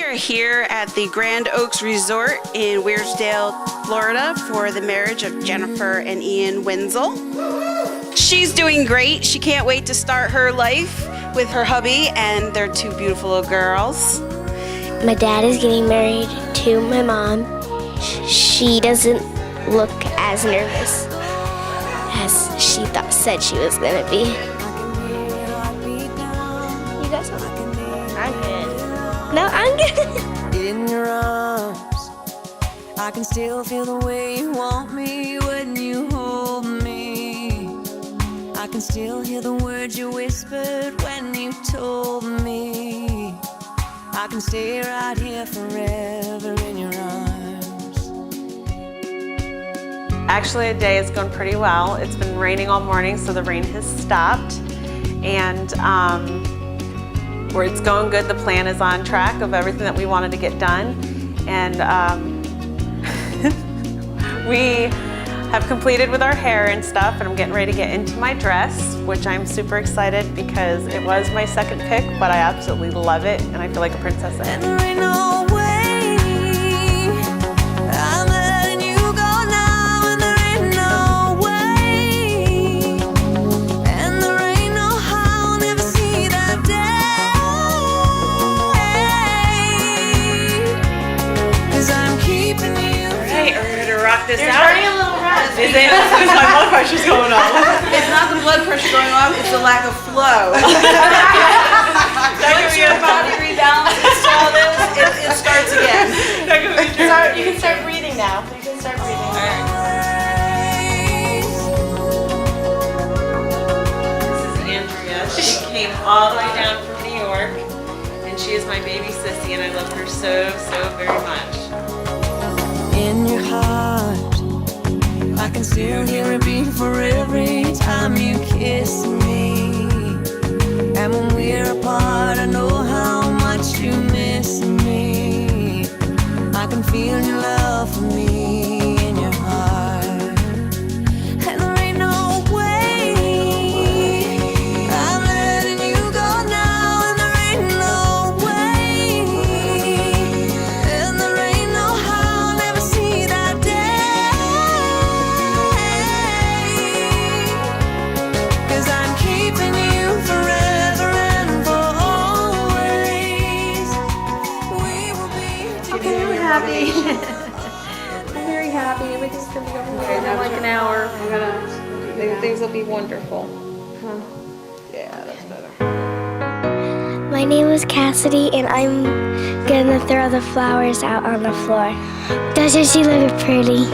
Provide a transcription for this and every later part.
are here at the Grand Oaks Resort in Wiersdale, Florida for the marriage of Jennifer and Ian Wenzel. She's doing great. She can't wait to start her life with her hubby and their two beautiful little girls. My dad is getting married to my mom. She doesn't look as nervous as she said she was going to be. You guys are? I'm good. No, I'm good. In your arms, I can still feel the way you want me when you hold me. I can still hear the words you whispered when you told me I can stay right here forever in your arms. Actually, the day has gone pretty well. It's been raining all morning, so the rain has stopped. And where it's going good, the plan is on track of everything that we wanted to get done. And we have completed with our hair and stuff, and I'm getting ready to get into my dress, which I'm super excited because it was my second pick, but I absolutely love it, and I feel like a princess in it. And there ain't no way I'm letting you go now, and there ain't no way, and there ain't no how I'll never see that day, 'cause I'm keeping you. All right, are we ready to rock this You're out? starting a little rough. Is it? Because my blood pressure's going up. It's not the blood pressure going off, it's the lack of flow. Once your body rebalances to all this, it starts again. You can start breathing now. You can start breathing. This is Andrea. She came all the way down from New York, and she is my baby sissy, and I love her so, so very much. In your heart, I can still hear it beat for every time you kiss me. And when we're apart, I know how much you miss me. I can feel your love for me in your heart. And there ain't no way I'm letting you go now, and there ain't no way, and there ain't no how I'll never see that day, 'cause I'm keeping you forever and for always. We will be together. I'm happy. I'm very happy. Everything's gonna be over here in like an hour. Things will be wonderful. Yeah, that's better. My name is Cassidy, and I'm gonna throw the flowers out on the floor. Doesn't she look pretty?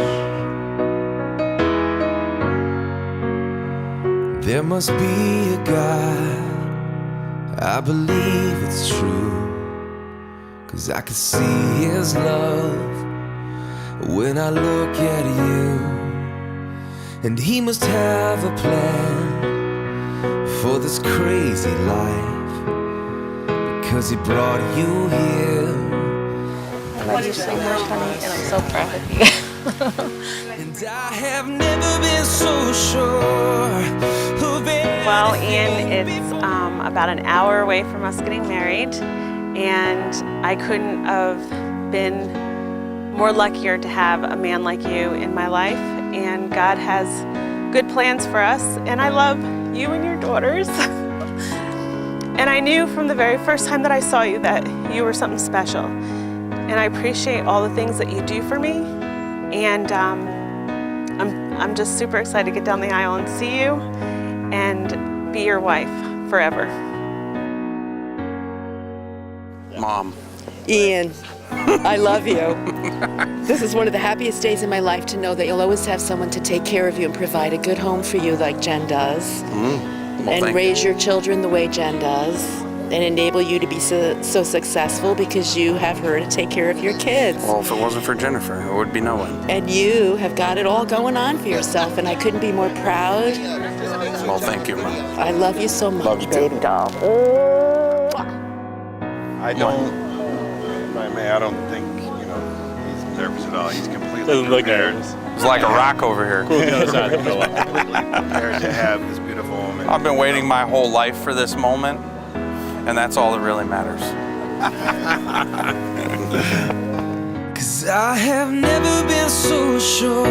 There must be a God, I believe it's true, 'cause I can see His love when I look at you. And He must have a plan for this crazy life, because He brought you here. I love you so much, honey, and I'm so proud of you. And I have never been so sure of it. Well, Ian, it's about an hour away from us getting married, and I couldn't have been more luckier to have a man like you in my life, and God has good plans for us, and I love you and your daughters. And I knew from the very first time that I saw you that you were something special, and I appreciate all the things that you do for me, and I'm just super excited to get down the aisle and see you and be your wife forever. Mom. Ian, I love you. This is one of the happiest days in my life to know that you'll always have someone to take care of you and provide a good home for you like Jen does. Well, and thank raise your children the way Jen does. And enable you to be so successful because you have her to take care of your kids. Well, if it wasn't for Jennifer, there would be no one. And you have got it all going on for yourself, and I couldn't be more proud. Well, thank you, Mom. I love you so much, Love you too. baby doll. I don't think, he's nervous at all. He's completely Doesn't look prepared. nervous. It's like a rock over here. Completely prepared to have this beautiful woman. I've been waiting my whole life for this moment, and that's all that really matters. 'Cause I have never been so sure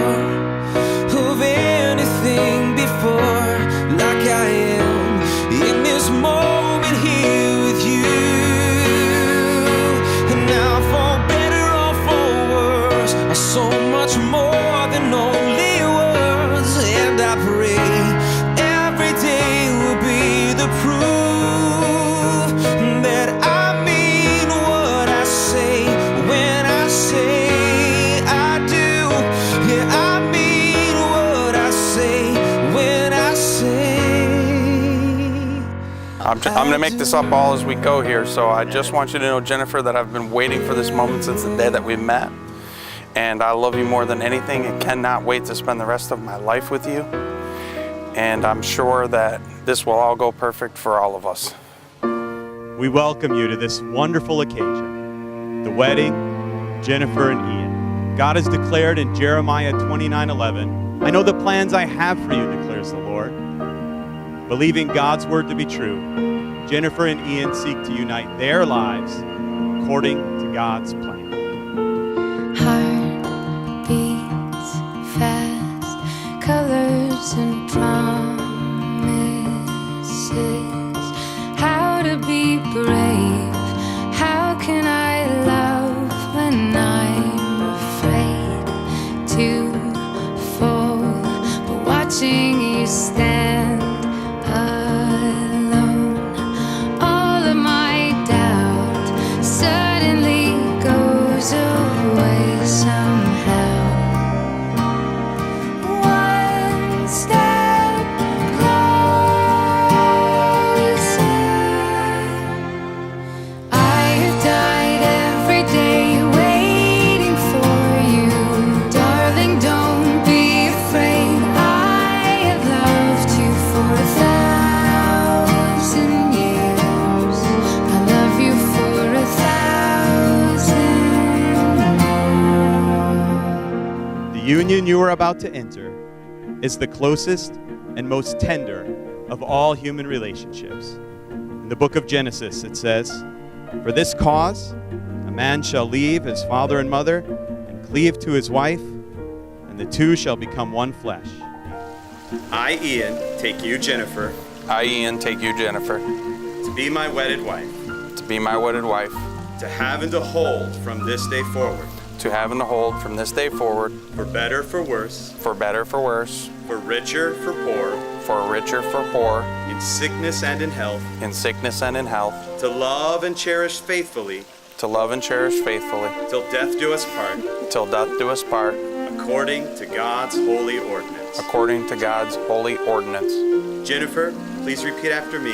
of anything before, like I am in this moment here with you. And now for better or for worse, are so much more than only words. And I pray every day will be the proof that I mean what I say when I say I do. Yeah, I mean what I say when I say I'm going to make this up all as we go here, so I just want you to know, Jennifer, that I've been waiting for this moment since the day that we met. And I love you more than anything and cannot wait to spend the rest of my life with you. And I'm sure that this will all go perfect for all of us. We welcome you to this wonderful occasion, the wedding of Jennifer and Ian. God has declared in Jeremiah 29:11, I know the plans I have for you, declares the Lord. Believing God's word to be true, Jennifer and Ian seek to unite their lives according to God's plan. Heart beats fast, colors and promises. How to be brave, how can I love when I'm afraid to fall, but watching you stand alone, all of my doubt suddenly goes away somehow. One step closer. I have died every day waiting for you. Darling, don't be afraid. I have loved you for 1,000 years. I love you for 1,000 more. The union you are about to enter is the closest and most tender of all human relationships. In the book of Genesis, it says, "For this cause, a man shall leave his father and mother and cleave to his wife, and the two shall become one flesh." I, Ian, take you, Jennifer, I, Ian, take you, Jennifer, to be my wedded wife, to be my wedded wife, to have and to hold from this day forward, to have and to hold from this day forward, for better, for worse, for better, for worse, for richer, for poor, for richer, for poor, in sickness and in health, in sickness and in health, to love and cherish faithfully, to love and cherish faithfully, till death do us part, till death do us part, according to God's holy ordinance. according to God's holy ordinance. Jennifer, please repeat after me.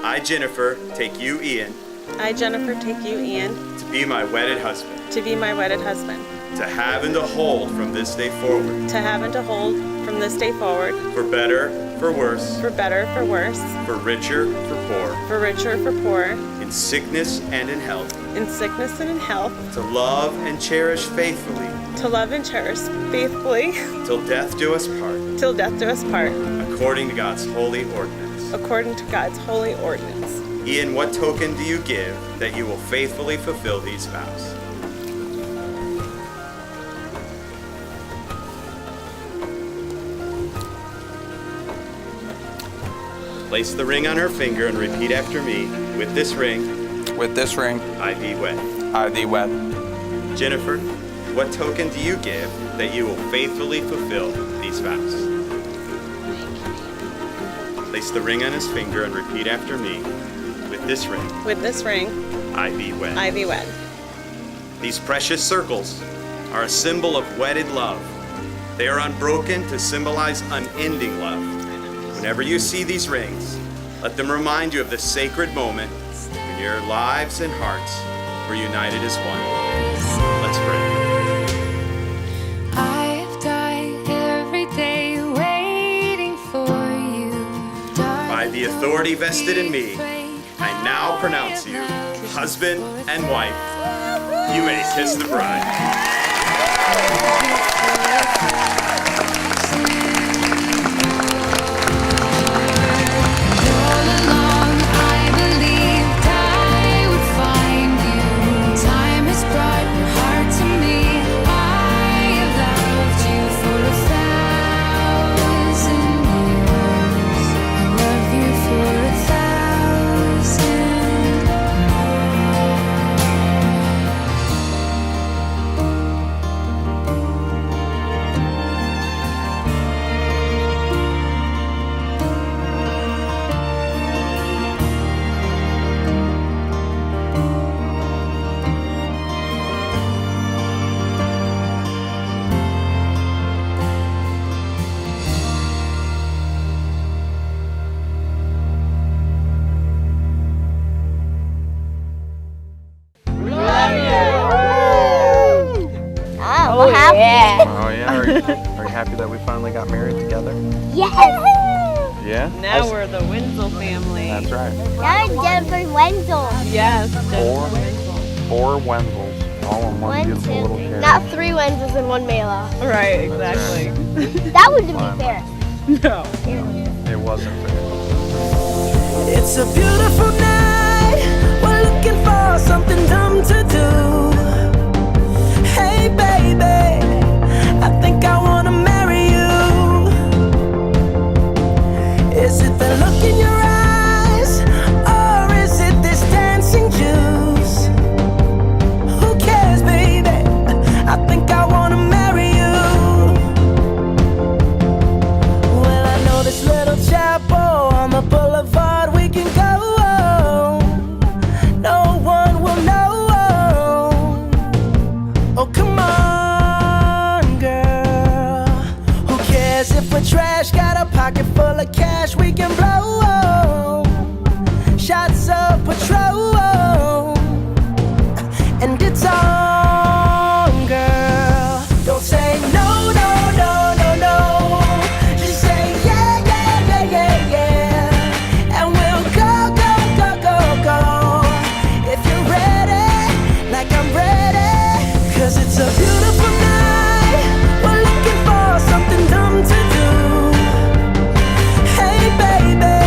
I, Jennifer, take you, Ian, I, Jennifer, take you, Ian, to be my wedded husband, to be my wedded husband, to have and to hold from this day forward, to have and to hold from this day forward, for better, for worse, for better, for worse, for richer, for poor, for richer, for poor, in sickness and in health, in sickness and in health, to love and cherish faithfully, to love and cherish faithfully, till death do us part, till death do us part, according to God's holy ordinance. according to God's holy ordinance. Ian, what token do you give that you will faithfully fulfill these vows? Place the ring on her finger and repeat after me. With this ring, With this ring, I thee wed. I thee wed. Jennifer, what token do you give that you will faithfully fulfill these vows? Place the ring on his finger and repeat after me. With this ring, With this ring, I thee wed. I thee wed. These precious circles are a symbol of wedded love. They are unbroken to symbolize unending love. Whenever you see these rings, let them remind you of the sacred moment when your lives and hearts were united as one. Let's pray. I've died every day waiting for you. By the authority vested in me, I now pronounce you husband and wife. You may kiss the bride. All along I believed I would find Yeah. Oh yeah. Are you happy that we finally got married together? Yes. Yeah. Now we're the Wenzel family. That's right. Now Jennifer Wenzel. Yes. Four Wenzels, all in one beautiful little carriage. Not 3 Wenzels and 1 Mela. Right, exactly. That wouldn't be fair. No. It wasn't fair. It's a beautiful night. We're looking for something dumb to do. Hey, baby, I think I wanna marry you. Is it the look in your eyes, or is it this dancing juice? Who cares, baby? I think I wanna marry you. Well, I know this little chapel on the boulevard we can go. No one will know. Oh, come on, girl. Who cares if we're trash? Got a pocket full of cash we can blow. Shots of Patrol. And it's on, girl. Don't say no, no, no, no, no. Just say yeah, yeah, yeah, yeah, yeah. And we'll go, go, go, go, go. If you're ready, like I'm ready. 'Cause it's a beautiful night. We're looking for something dumb to do. Hey, baby,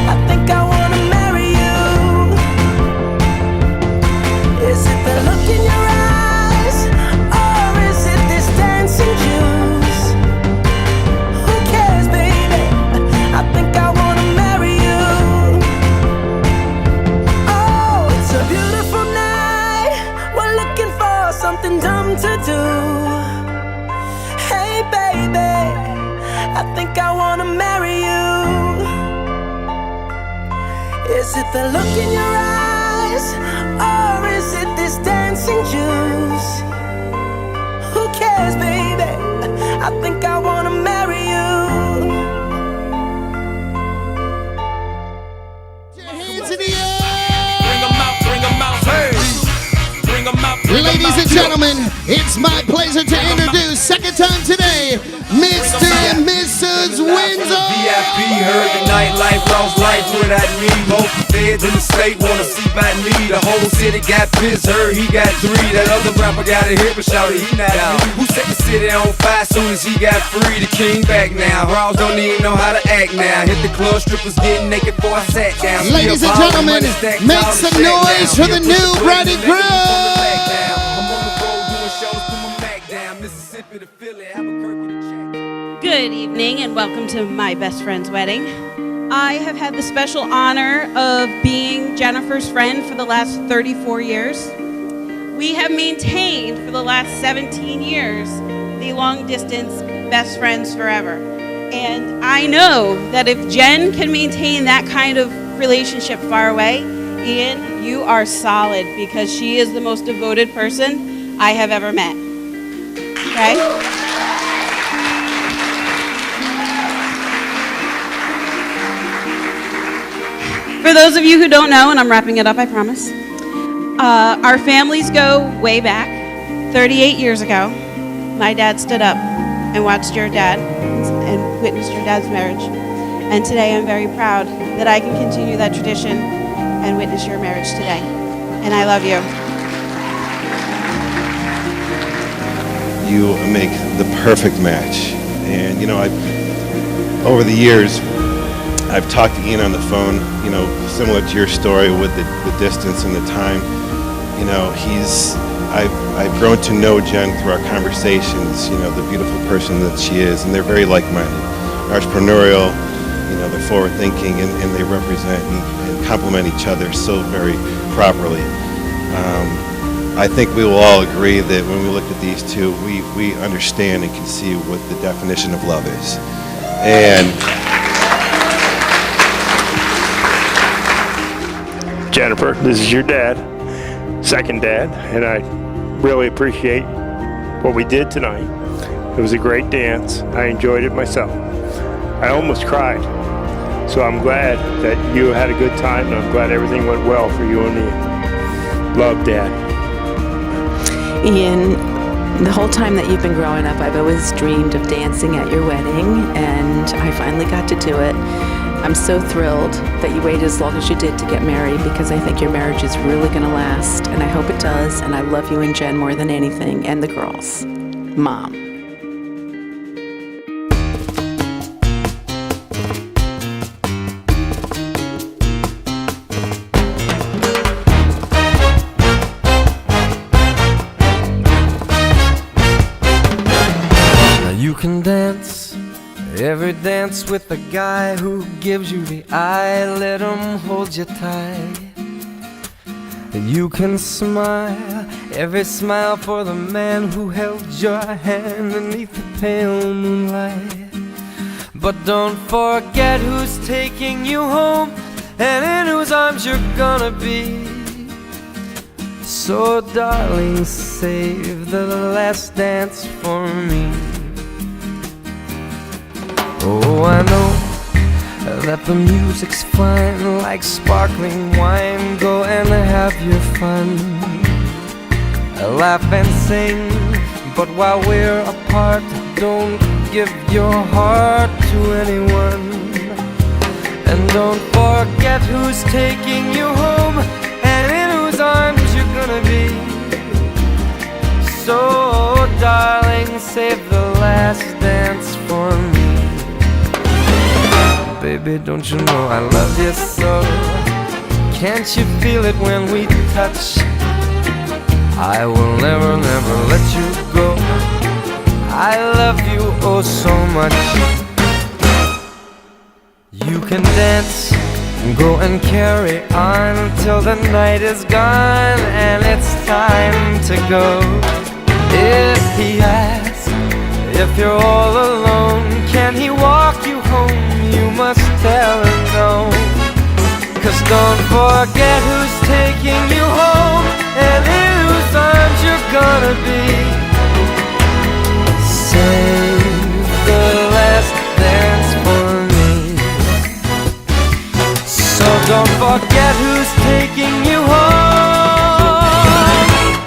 I think I wanna marry you. Is it the look in your eyes, or is it this dancing juice? Who cares, baby? I think I wanna marry you. Oh, it's a beautiful night. We're looking for something dumb to do. Hey, baby, I think I wanna marry you. Is it the look in your eyes, or is it this dancing juice? Who cares, baby? I think I wanna marry you. Hands in the air! Bring 'em out, hey! Bring 'em out. Ladies and gentlemen, it's my pleasure to introduce, second time today, Mr. and Mrs. Wenzel. VIP heard the nightlife, lost life without me. Both feds in the state wanna see by me. The whole city got pissed, heard he got 3. That other rapper got a hit, but shouted he not out. Who set the city on fire soon as he got free? The king back now. Raws don't even know how to act now. Hit the club, strippers getting naked before I sat down. Ladies and gentlemen, make some noise for the new bride and groom. Good evening and welcome to my best friend's wedding. I have had the special honor of being Jennifer's friend for the last 34 years. We have maintained for the last 17 years the long distance best friends forever. And I know that if Jen can maintain that kind of relationship far away, Ian, you are solid because she is the most devoted person I have ever met. Okay? For those of you who don't know, and I'm wrapping it up, I promise, our families go way back. 38 years ago, my dad stood up and watched your dad and witnessed your dad's marriage. And today I'm very proud that I can continue that tradition and witness your marriage today. And I love you. You make the perfect match. And you know, over the years, I've talked to Ian on the phone, you know, similar to your story with the distance and the time. You know, I've grown to know Jen through our conversations, you know, the beautiful person that she is, and they're very like-minded, entrepreneurial, you know, they're forward-thinking, and they represent and complement each other so very properly. I think we will all agree that when we look at these two, we understand and can see what the definition of love is. And Jennifer, this is your dad, second dad, and I really appreciate what we did tonight. It was a great dance. I enjoyed it myself. I almost cried. So I'm glad that you had a good time, and I'm glad everything went well for you and me. Love, Dad. Ian, The whole time that you've been growing up, I've always dreamed of dancing at your wedding, and I finally got to do it. I'm so thrilled that you waited as long as you did to get married, because I think your marriage is really going to last, and I hope it does, and I love you and Jen more than anything, and the girls. Mom. You can dance every dance with the guy who gives you the eye. Let him hold you tight. You can smile every smile for the man who held your hand beneath the pale moonlight. But don't forget who's taking you home and in whose arms you're gonna be. So darling, save the last dance for me. Oh, I know that the music's fine, like sparkling wine. Go and have your fun, laugh and sing. But while we're apart, don't give your heart to anyone. And don't forget who's taking you home and in whose arms you're gonna be. So, darling, save the last dance for me. Baby, don't you know I love you so? Can't you feel it when we touch? I will never, never let you go. I love you oh so much. You can dance, go and carry on till the night is gone and it's time to go. If he asks if you're all alone, can he walk you home? You must tell him no. 'Cause don't forget who's taking you home and in whose arms you're gonna be. Save the last dance for me. So don't forget who's taking you home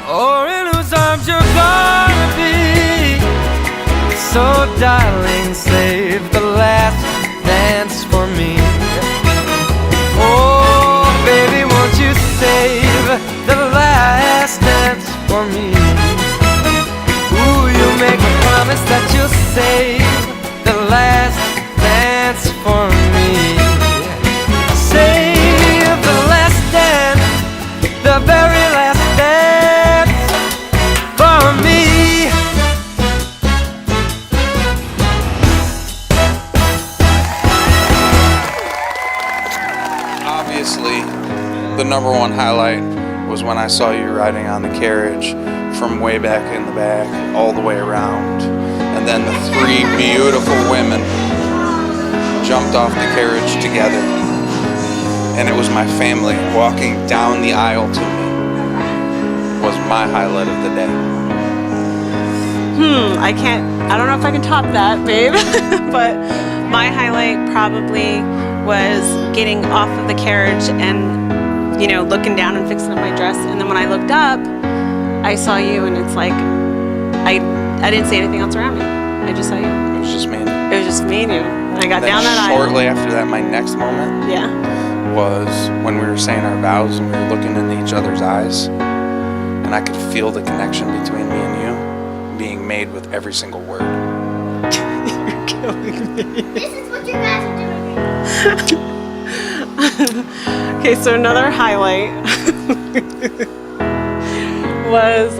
or in whose arms you're gonna be. So darling, save the last dance for me. Oh, baby, won't you save the last dance for me? Ooh, you make a promise that you'll save the last dance for me. Save the last dance, the very last dance for me. Obviously, the number one highlight was when I saw you riding on the carriage from way back in the back all the way around. And then the three beautiful women jumped off the carriage together. And it was my family walking down the aisle to me. Was my highlight of the day. I don't know if I can top that, babe. But my highlight probably was getting off of the carriage and, you know, looking down and fixing up my dress. And then when I looked up, I saw you, and it's like, I didn't see anything else around me. I just saw you. It was just me and you. It was just me and you. And I got down that aisle. Shortly after that, my next moment was when we were saying our vows and we were looking into each other's eyes. And I could feel the connection between me and you being made with every single word. You're killing me. This is what you guys are doing. Okay, so another highlight was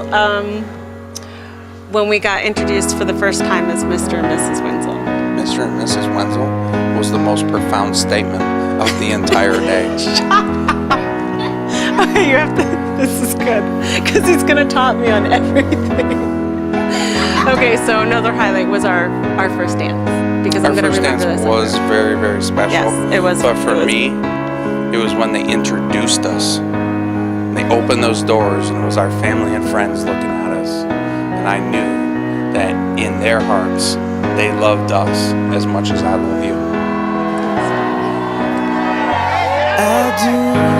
when we got introduced for the first time as Mr. and Mrs. Wenzel. Mr. and Mrs. Wenzel was the most profound statement of the entire day. Okay, you have to, this is good, because he's gonna top me on everything. Okay, so another highlight was our first dance, because I'm gonna remember this. Our first dance was very, very special. Yes, it was. But for me, it was when they introduced us. They opened those doors, and it was our family and friends looking at us. And I knew that in their hearts, they loved us as much as I love you. I do